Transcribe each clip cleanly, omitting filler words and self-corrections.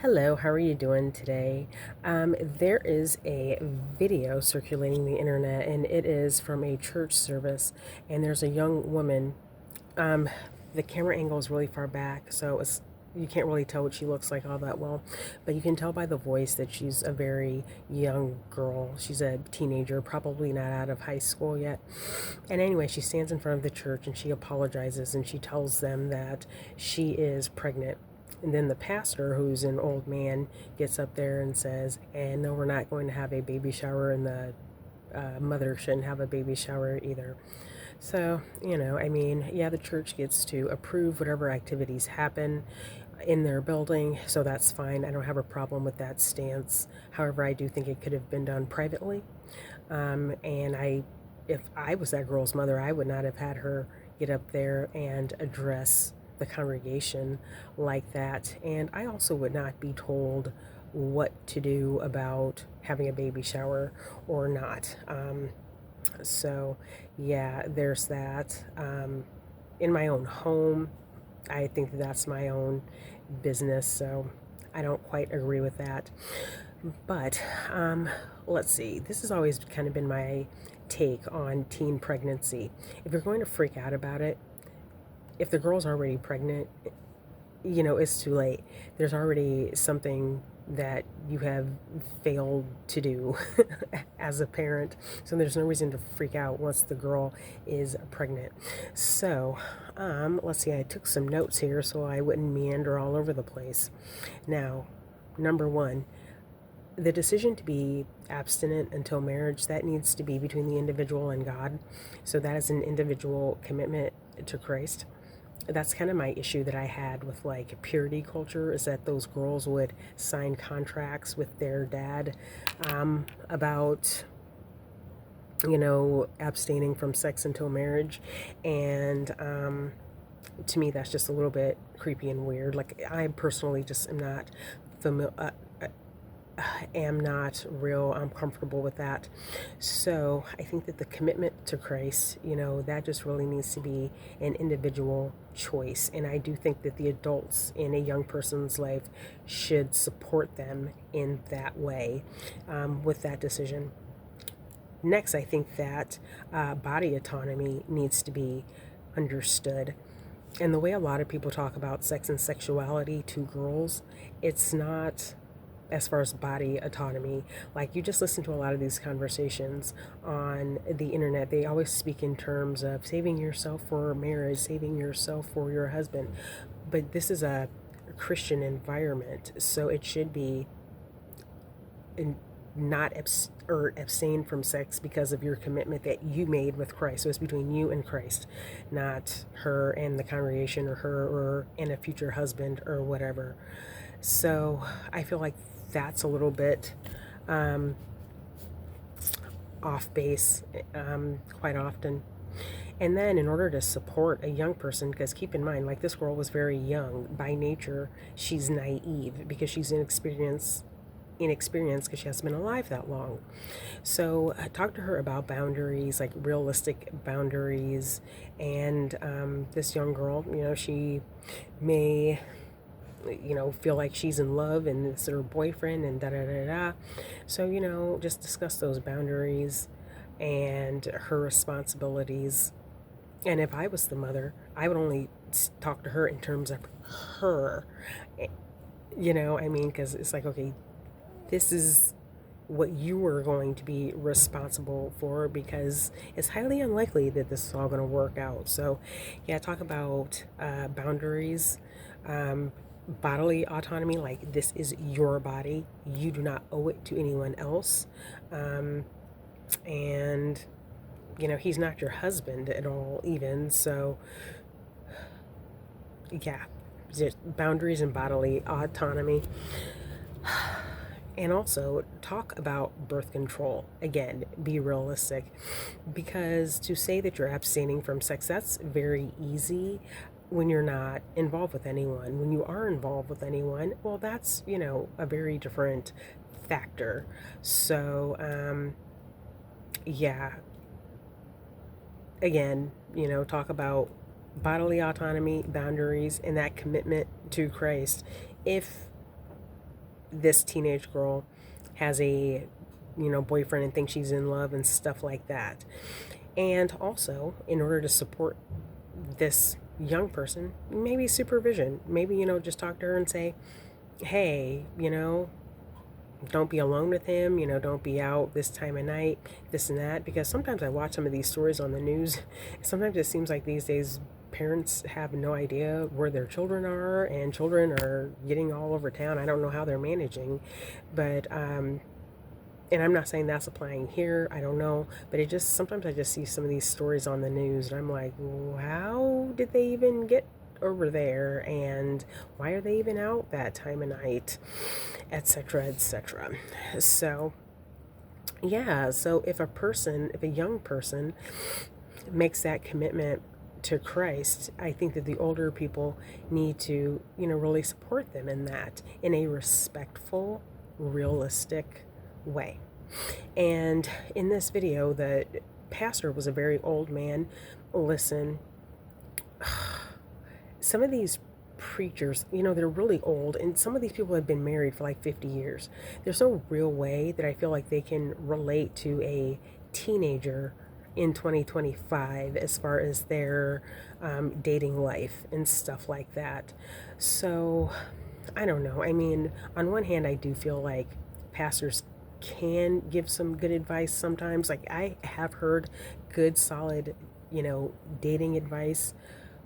Hello, how are you doing today? There is a video circulating the internet, and it is from a church service. And there's a young woman. Um, the camera angle is really far back, so you can't really tell what she looks like all that well, but you can tell by the voice that she's a very young girl. She's a teenager, probably not out of high school yet. And anyway, she stands in front of the church and she apologizes and she tells them that she is pregnant. And then the pastor, who's an old man, gets up there and says, and no, we're not going to have a baby shower, and the mother shouldn't have a baby shower either. So, yeah, the church gets to approve whatever activities happen in their building, so that's fine. I don't have a problem with that stance. However, I do think it could have been done privately. If I was that girl's mother, I would not have had her get up there and address the congregation like that. And I also would not be told what to do about having a baby shower or not. So, yeah, there's that. In my own home, I think that's my own business, so I don't quite agree with that. But let's see, this has always kind of been my take on teen pregnancy. If you're going to freak out about it, if the girl's already pregnant, it's too late. There's already something that you have failed to do as a parent. So there's no reason to freak out once the girl is pregnant. So, let's see, I took some notes here so I wouldn't meander all over the place. Now, number one, the decision to be abstinent until marriage, that needs to be between the individual and God. So that is an individual commitment to Christ. That's kind of my issue that I had with like purity culture, is that those girls would sign contracts with their dad about abstaining from sex until marriage. And to me, that's just a little bit creepy and weird. Like, I personally just am not familiar. I'm comfortable with that. So I think that the commitment to Christ, that just really needs to be an individual choice. And I do think that the adults in a young person's life should support them in that way, with that decision. Next, I think that body autonomy needs to be understood. And the way a lot of people talk about sex and sexuality to girls, it's not as far as body autonomy. Like, you just listen to a lot of these conversations on the internet. They always speak in terms of saving yourself for marriage, saving yourself for your husband. But this is a Christian environment, so it should be not abstain from sex because of your commitment that you made with Christ. So it's between you and Christ, not her and the congregation, or her or and a future husband or whatever. So I feel like that's a little bit off base, quite often. And then, in order to support a young person, because keep in mind, like, this girl was very young by nature, she's naive because she's inexperienced because she hasn't been alive that long. So talk to her about boundaries, like realistic boundaries. And this young girl, she may feel like she's in love and it's her boyfriend and da da da da. So, just discuss those boundaries and her responsibilities. And if I was the mother, I would only talk to her in terms of her. Because it's like, okay, this is what you are going to be responsible for, because it's highly unlikely that this is all going to work out. So, yeah, talk about boundaries, bodily autonomy, like, this is your body. You do not owe it to anyone else. And, he's not your husband at all, even. So, yeah, just boundaries and bodily autonomy. And also talk about birth control. Again, be realistic, because to say that you're abstaining from sex, that's very easy when you're not involved with anyone. When you are involved with anyone, well, that's, a very different factor. So, yeah, again, talk about bodily autonomy, boundaries, and that commitment to Christ. If this teenage girl has a, boyfriend and thinks she's in love and stuff like that. And also, in order to support this young person, maybe supervision, maybe, just talk to her and say, hey, don't be alone with him, don't be out this time of night, this and that. Because sometimes I watch some of these stories on the news. Sometimes it seems like these days parents have no idea where their children are, and children are getting all over town. I don't know how they're managing, but and I'm not saying that's applying here, I don't know, but it just, sometimes I just see some of these stories on the news and I'm like, how did they even get over there, and why are they even out that time of night, etc., etc. So yeah, so if a young person makes that commitment to Christ, I think that the older people need to, really support them in that, in a respectful, realistic way. And in this video, the pastor was a very old man. Listen, some of these preachers, they're really old, and some of these people have been married for like 50 years. There's no real way that I feel like they can relate to a teenager in 2025 as far as their dating life and stuff like that. So I don't know. I mean, on one hand, I do feel like pastors can give some good advice sometimes. Like, I have heard good, solid, dating advice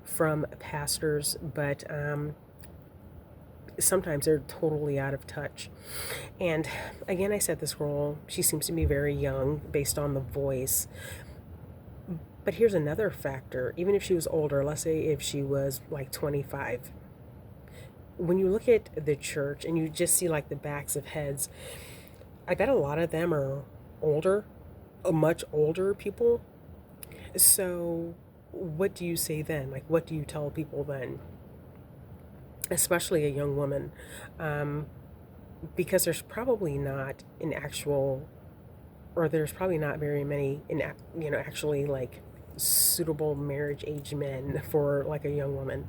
from pastors, but sometimes they're totally out of touch. And again, I said this girl, she seems to be very young based on the voice. But here's another factor. Even if she was older, let's say if she was like 25, when you look at the church and you just see like the backs of heads, I bet a lot of them are older, much older people. So what do you say then? Like, what do you tell people then? Especially a young woman. Because there's probably not an actual, or there's probably not very many, actually like suitable marriage age men for like a young woman.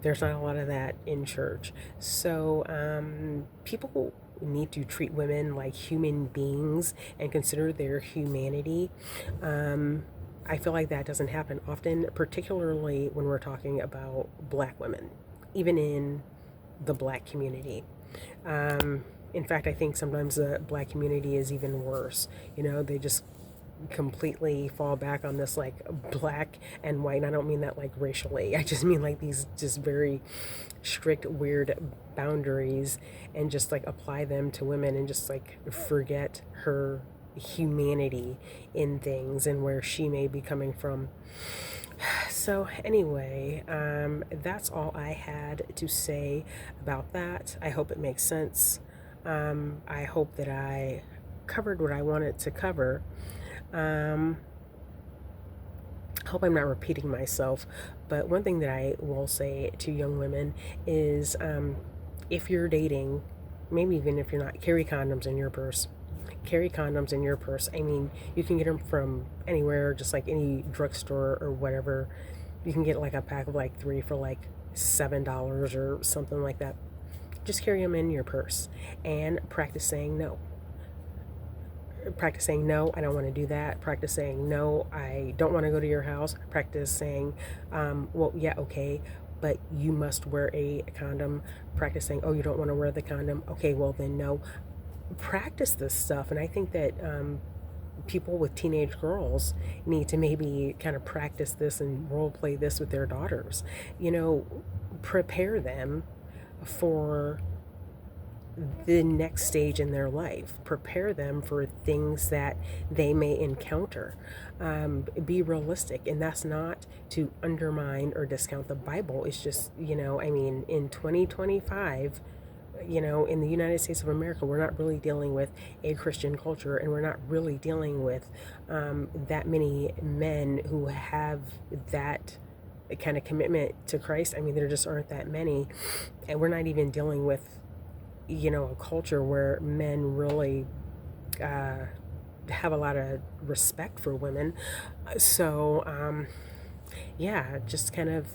There's not a lot of that in church. So people need to treat women like human beings and consider their humanity. I feel like that doesn't happen often, particularly when we're talking about Black women, even in the Black community. In fact, I think sometimes the Black community is even worse. They just completely fall back on this like black and white. And I don't mean that like racially. I just mean like these just very strict, weird boundaries, and just like apply them to women and just like forget her humanity in things and where she may be coming from. So anyway, that's all I had to say about that. I hope it makes sense. I hope that I covered what I wanted to cover. Hope I'm not repeating myself, but one thing that I will say to young women is, if you're dating, maybe even if you're not, carry condoms in your purse. Carry condoms in your purse. I mean, you can get them from anywhere, just like any drugstore or whatever. You can get like a pack of like 3 for like $7 or something like that. Just carry them in your purse and practice saying no. Practice saying no, I don't want to do that. Practice saying no, I don't want to go to your house. Practice saying, well, yeah, okay, but you must wear a condom. Practice saying, oh, you don't want to wear the condom. Okay, well then no. Practice this stuff, and I think that people with teenage girls need to maybe kind of practice this and role play this with their daughters. Prepare them for the next stage in their life. Prepare them for things that they may encounter. Be realistic, and that's not to undermine or discount the Bible. It's just, in 2025, in the United States of America, we're not really dealing with a Christian culture, and we're not really dealing with that many men who have that kind of commitment to Christ. I mean, there just aren't that many, and we're not even dealing with a culture where men really have a lot of respect for women. So yeah, just kind of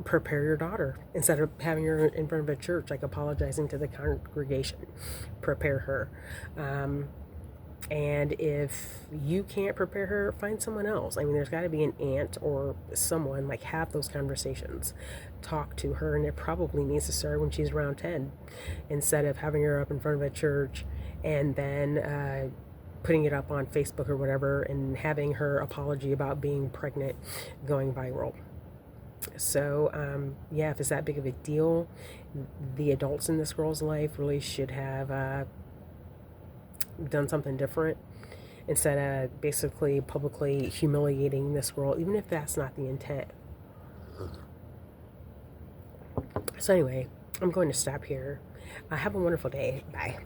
prepare your daughter instead of having her in front of a church, like apologizing to the congregation. Prepare her. And if you can't prepare her, find someone else. I mean, there's got to be an aunt or someone, like, have those conversations. Talk to her, and it probably needs to start when she's around 10 instead of having her up in front of a church and then putting it up on Facebook or whatever and having her apology about being pregnant going viral. So, yeah, if it's that big of a deal, the adults in this girl's life really should have done something different instead of basically publicly humiliating this girl, even if that's not the intent. So, anyway, I'm going to stop here. Have a wonderful day. Bye.